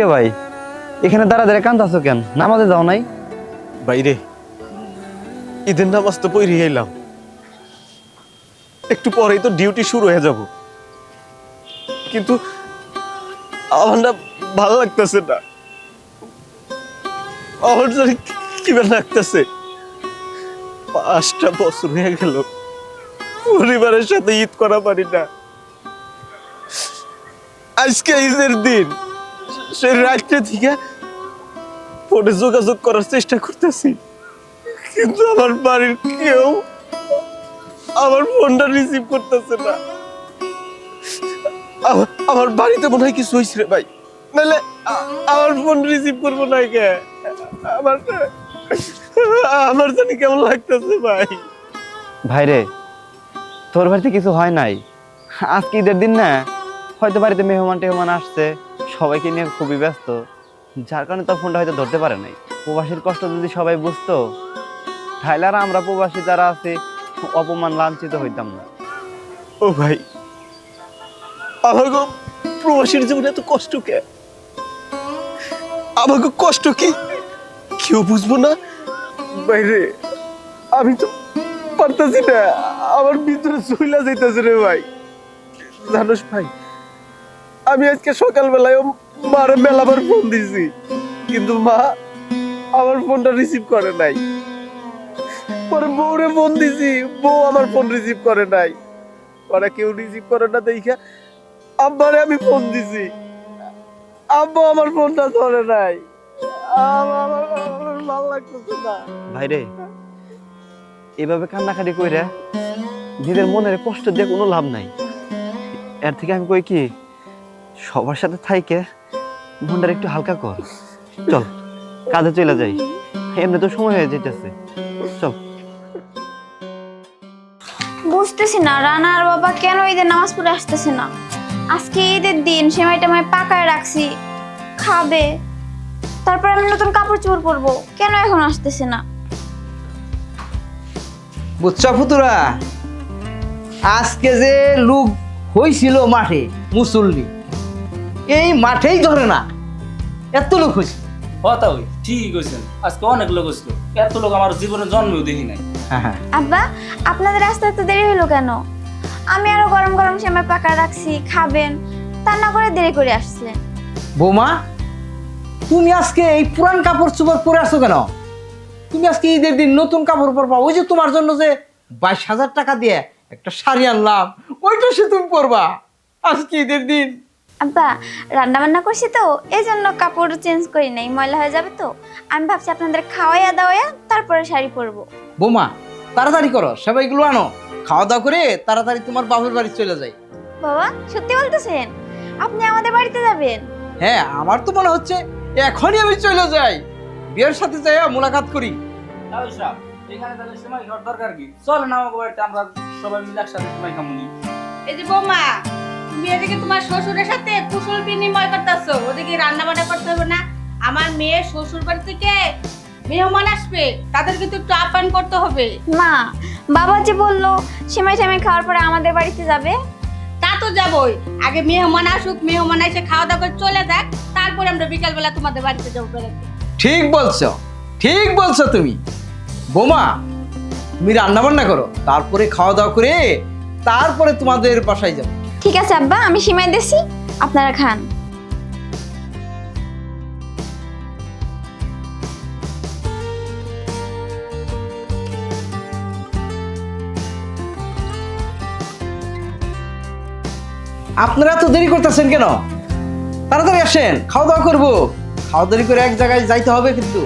কিরে ভাই, এখানে দাঁড়া কান্দাছো কেন? নামাজে যাও নাই? বাইরে ঈদের নামাজ তো পড়ে এলাম, একটু পরেই তো ডিউটি শুরু হয়ে যাব, কিন্তু আমার না ভালো লাগতেছে না। আমার জানি কিভাবে লাগতেছে। 5টা বছর হয়ে গেল পরিবারের সাথে ঈদ করা পারি না। আজকে ঈদের দিন, সে রাত্রে থেকে ফোনে যোগাযোগ করার চেষ্টা করতেছি, কিন্তু আমার বাড়ির কেউ আমার ফোনটা রিসিভ করতেছে না। আমার বাড়িতে মনে হয় কিছু হয়েছে রে ভাই, নাহলে আমার ফোন রিসিভ করবো না কে? আমার জানি কেমন লাগতেছে ভাই। ভাইরে, তোর বাড়িতে কিছু হয় নাই? আজকে ঈদের দিন না, হয়তো বাড়িতে মেহমান আসছে, সবাইকে নিয়ে খুবই ব্যস্ত, যার কারণে তোর ফোনটা হয়তো ধরতে পারে নাই। প্রবাসীর কষ্ট যদি সবাই বুঝতো, তাহলে আর আমরা প্রবাসী যারা আছি অপমান লাঞ্ছিত হইতাম না। ও ভাই, আমাকে প্রবাসীর জীবনে এত কষ্ট কে? আমাকে কষ্ট কি কেউ বুঝবো না? বাইরে আমি তো পারতাছি না, আমার ভিতরে চইলা যাইতেছে রে ভাই। জানোস ভাই, আমি আজকে সকালবেলায় মার মেলাবার ফোন দিছি, কিন্তু মা আমার ফোনটা রিসিভ করে নাই। পরে বউরে ফোন দিছি, বউ আমার ফোন রিসিভ করে নাই। ওরা কেউ রিসিভ করে না দেখা আব্বারে আমি ফোন দিছি, আব্বা আমার ফোনটা ধরে নাই। আমার ভালো লাগতেছে না ভাইরে, এভাবে কান্নাকাটি কইরা নিজের মনের কষ্ট দিয়ে কোনো লাভ নাই। এর থেকে আমি কই কি, সবার সাথে থাইকে মনটা একটু হালকা কর। চল কাজে চলে যাই, এমনি তো সময় হয়ে যেতেছে। চল। বুঝতেছি না রানা আর বাবা কেন ঈদের নামাজ পড়ে আসতেছে না। আজকে ঈদের দিন, সেমাইটা আমি পাকায় রাখছি, খাবে, তারপর আমি নতুন কাপড় চোপড় পরবো, কেন এখন আসতেছে না? বুঝছ ফুতুরা, আজকে যে লোক হয়েছিল মাঠে মুসল্লি, এই মাঠেই ধরে না, এত লোক হয়েছে। কথা ওই ঠিকই কইছেন, আজকে অনেক লোক হয়েছিল, এত লোক আমার জীবনে জন্মেও দেখি নাই। হ্যাঁ, আব্বা, আপনাদের আসতে এত দেরি হলো কেন? আমি আরো গরম গরম সেমাই পাকা রাখছি, খাবেন, তা না করে দেরি করে আসছিলেন। বৌমা, তুমি আজকে এই পুরান কাপড় চোপড় পরে আসছো কেন? তুমি আজকে ঈদের দিন নতুন কাপড় পরবা। ওই যে তোমার জন্য যে 22,000 টাকা দিয়ে একটা শাড়ি আনলাম, ওইটা সে তুমি পরবা আজকে ঈদের দিন। আব্বা, রান্না বান্না করছি তো, এই জন্য কাপড় চেঞ্জ করি নাই, ময়লা হয়ে যাবে তো। আমি ভাবছি আপনাদের খাওয়াইয়া দাওয়াইয়া তারপরে শাড়ি পরবো। বৌমা, তাড়াতাড়ি করো, সবাইগুলো আনো, খাওয়া দাওয়া করে তাড়াতাড়ি তোমার বাপের বাড়ি চলে যাই। বাবা, সত্যি বলতেছেন আপনি আমাদের বাড়িতে যাবেন? হ্যাঁ, আমার তো মনে হচ্ছে এখনই আমি চলে যাই, বিয়ের সাথে যাই মোলাকাত করি। এখানে তাহলে সময় খাওয়ার দরকার কি? চল না আমাকে বাড়িতে, আমরা সবাই মিলে একসাথে সময় খামুনি। এই যে বৌমা, তুমি এদিকে তোমার শ্বশুরের সাথে কুশল বিনিময় করতেছো, ওদিকে রান্না বান্না করতে হবে না? আমার মেয়ে শ্বশুর বাড়ি থেকে মেহমান আসবে, তাদের কিন্তু একটু আপ্যায়ন করতে হবে। মা, বাবা যে বললো সেমাই টেমাই খাওয়ার পরে আমাদের বাড়িতে যাবে। তা তো যাবই, আগে মেহমান আসুক, মেহমান এসে খাওয়া দাওয়া করে চলে যাক, তারপরে আমরা বিকালবেলা তোমাদের বাড়িতে যাবো বেড়াতে। ঠিক বলছো, ঠিক বলছো তুমি। বোমা, তুমি রান্না বান্না করো, তারপরে খাওয়া দাওয়া করে তারপরে তোমাদের বাসায় যাবো। ঠিক আছে আব্বা, আমি সেমাই দিছি, আপনারা খান। আপনারা তো দেরি করতেছেন কেন? তাড়াতাড়ি আসেন, খাওয়া দাওয়া করবো। খাওয়া দাওয়া করে এক জায়গায় যাইতে হবে কিন্তু।